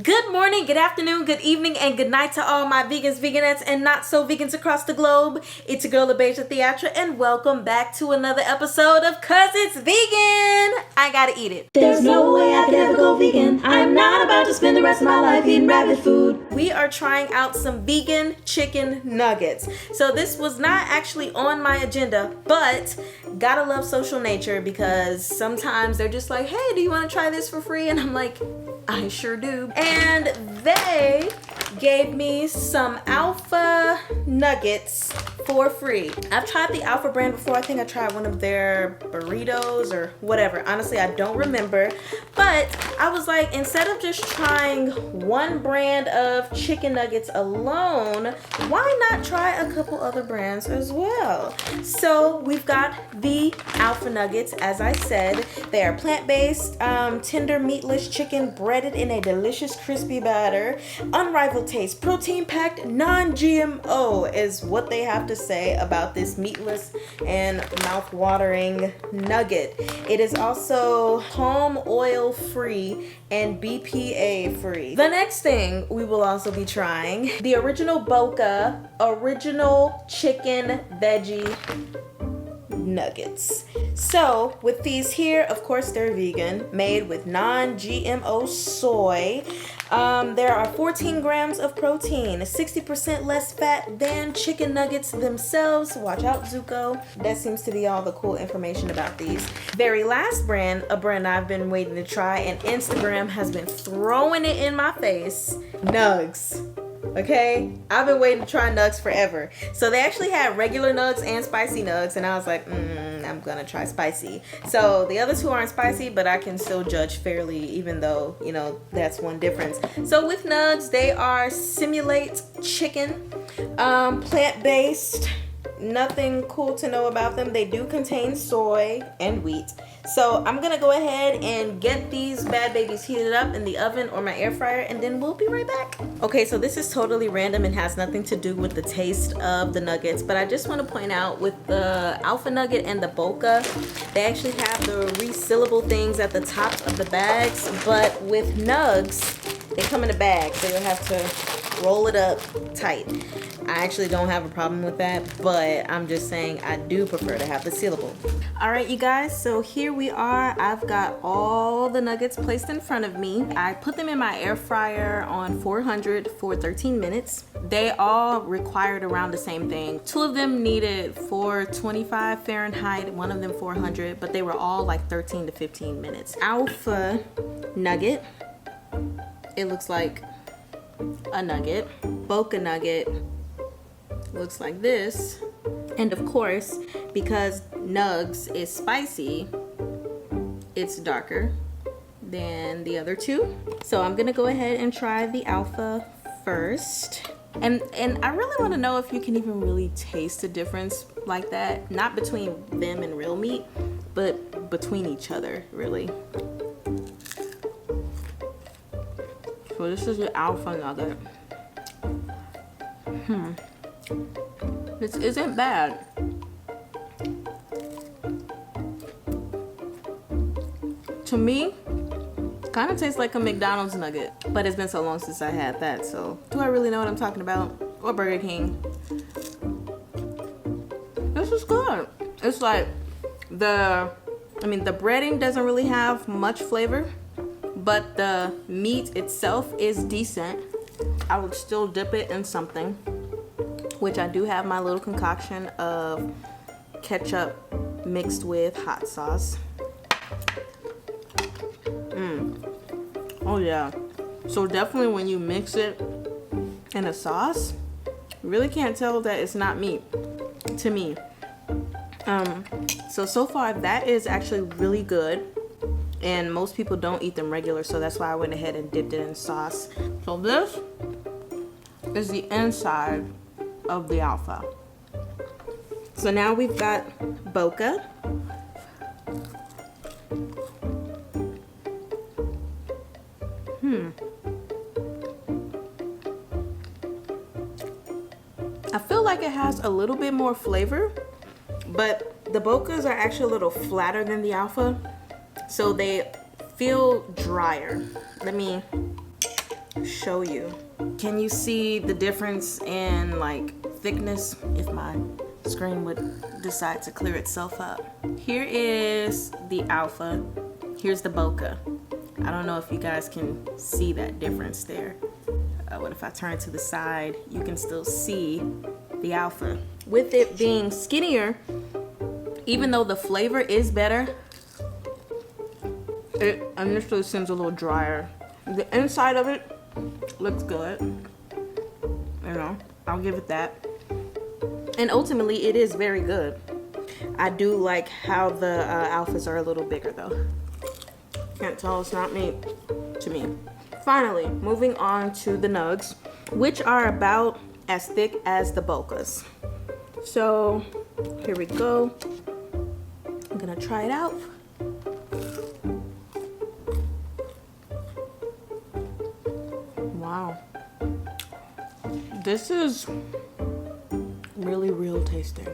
Good morning, good afternoon, good evening, and good night to all my vegans, veganettes, and not so vegans across the globe. It's your girl Abeje Theatra, and welcome back to another episode of Cause It's Vegan. I gotta eat it. There's no way I could ever go vegan. I'm not about to spend the rest of my life eating rabbit food. We are trying out some vegan chicken nuggets. So this was not actually on my agenda, but gotta love social nature because sometimes they're just like, hey, do you want to try this for free? And I'm like, I sure do. And they gave me some Alpha nuggets for free. I've tried the Alpha brand before. I think I tried one of their burritos or whatever. Honestly, I don't remember. But I was like, instead of just trying one brand of chicken nuggets alone, why not try a couple other brands as well? So we've got the Alpha nuggets, as I said. They are plant-based, tender meatless chicken breaded in a delicious crispy batter. Unrivaled taste, protein-packed, non-GMO is what they have to say about this meatless and mouth-watering nugget. It is also palm oil free and BPA free. The next thing we will also be trying, the original Boca original chicken veggie nuggets. So with these here, of course they're vegan, made with non-GMO soy. There are 14 grams of protein, 60% less fat than chicken nuggets themselves. Watch out, Zuko. That seems to be all the cool information about these. Very last brand, a brand I've been waiting to try and Instagram has been throwing it in my face, Nuggs. Okay, I've been waiting to try Nuggs forever. So they actually had regular Nuggs and spicy Nuggs, and I was like, I'm gonna try spicy. So the other two aren't spicy, but I can still judge fairly, even though, you know, that's one difference. So with Nuggs, they are simulate chicken, plant-based. Nothing cool to know about them. They do contain soy and wheat. So I'm gonna go ahead and get these bad babies heated up in the oven or my air fryer, and then we'll be right back. Okay, so this is totally random and has nothing to do with the taste of the nuggets, but I just want to point out with the Alpha Nugget and the Boca, they actually have the resealable things at the top of the bags, but with Nuggs, they come in a bag, so you'll have to roll it up tight. I actually don't have a problem with that, but I'm just saying I do prefer to have the sealable. All right, you guys, so here we are. I've got all the nuggets placed in front of me. I put them in my air fryer on 400 for 13 minutes. They all required around the same thing. 2 of them needed 425 Fahrenheit, 1 of them 400, but they were all like 13 to 15 minutes. Alpha nugget, it looks like a nugget. Boca nugget looks like this. And of course, because Nuggs is spicy, it's darker than the other two. So I'm gonna go ahead and try the Alpha first. And I really want to know if you can even really taste the difference like that. Not between them and real meat, but between each other, really. So this is the Alpha nugget. This isn't bad. To me, kind of tastes like a McDonald's nugget, but it's been so long since I had that, so do I really know what I'm talking about? Or Burger King. This is good. It's like the breading doesn't really have much flavor, but the meat itself is decent. I would still dip it in something, which I do have my little concoction of ketchup mixed with hot sauce. Oh yeah. So definitely when you mix it in a sauce, you really can't tell that it's not meat, to me. So far that is actually really good. And most people don't eat them regular, so that's why I went ahead and dipped it in sauce. So this is the inside of the Alpha. So now we've got Boca. I feel like it has a little bit more flavor, but the Bocas are actually a little flatter than the Alpha, so they feel drier. Let me show you. Can you see the difference in like thickness if my screen would decide to clear itself up? Here is the Alpha. Here's the Boca. I don't know if you guys can see that difference there. What if I turn to the side? You can still see the Alpha. With it being skinnier, even though the flavor is better, it initially seems a little drier. The inside of it looks good. You know, I'll give it that. And ultimately, it is very good. I do like how the Alphas are a little bigger though. Can't tell it's not meat to me. Finally, moving on to the Nuggs, which are about as thick as the Bocas. So here we go. I'm gonna try it out. Wow. This is really real tasting.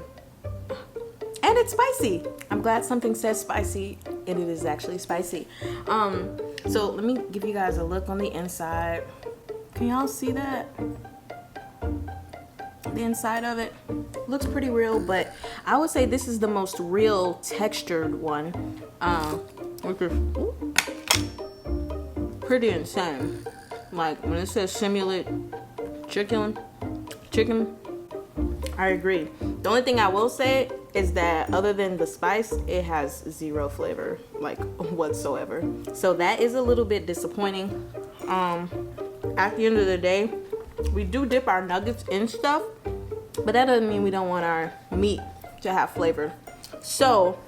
And it's spicy. I'm glad something says spicy and it is actually spicy. So let me give you guys a look on the inside. Can y'all see that? The inside of it looks pretty real, but I would say this is the most real textured one, which is pretty insane. Like when it says simulate chicken, I agree. The only thing I will say is that other than the spice, it has zero flavor, like whatsoever. So that is a little bit disappointing. At the end of the day, we do dip our nuggets in stuff, but that doesn't mean we don't want our meat to have flavor. So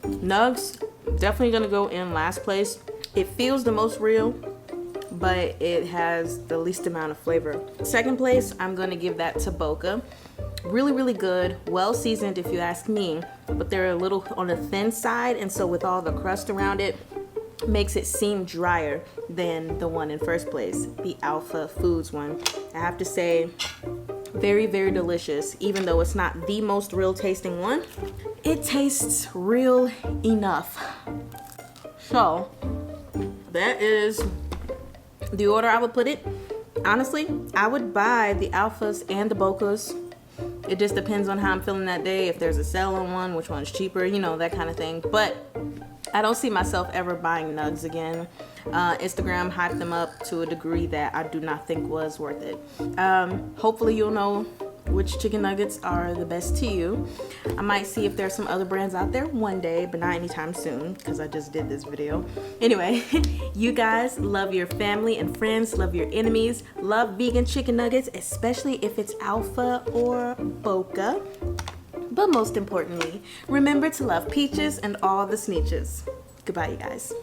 Nuggs, definitely gonna go in last place. It feels the most real, but it has the least amount of flavor. Second place, I'm gonna give that to Boca. Really, really good, well seasoned if you ask me, but they're a little on the thin side, and so with all the crust around it, makes it seem drier than the one in first place, the Alpha Foods one. I have to say, very, very delicious. Even though it's not the most real tasting one, it tastes real enough. So that is the order I would put it. Honestly, I would buy the Alphas and the Bocas. It just depends on how I'm feeling that day. If there's a sale on one, which one's cheaper, you know, that kind of thing. But I don't see myself ever buying Nuggs again. Instagram hyped them up to a degree that I do not think was worth it. Hopefully you'll know which chicken nuggets are the best to you. I might see if there's some other brands out there one day, but not anytime soon because I just did this video. Anyway, you guys, love your family and friends, love your enemies, love vegan chicken nuggets, especially if it's Alpha or Boca. But most importantly, remember to love peaches and all the sneeches. Goodbye, you guys.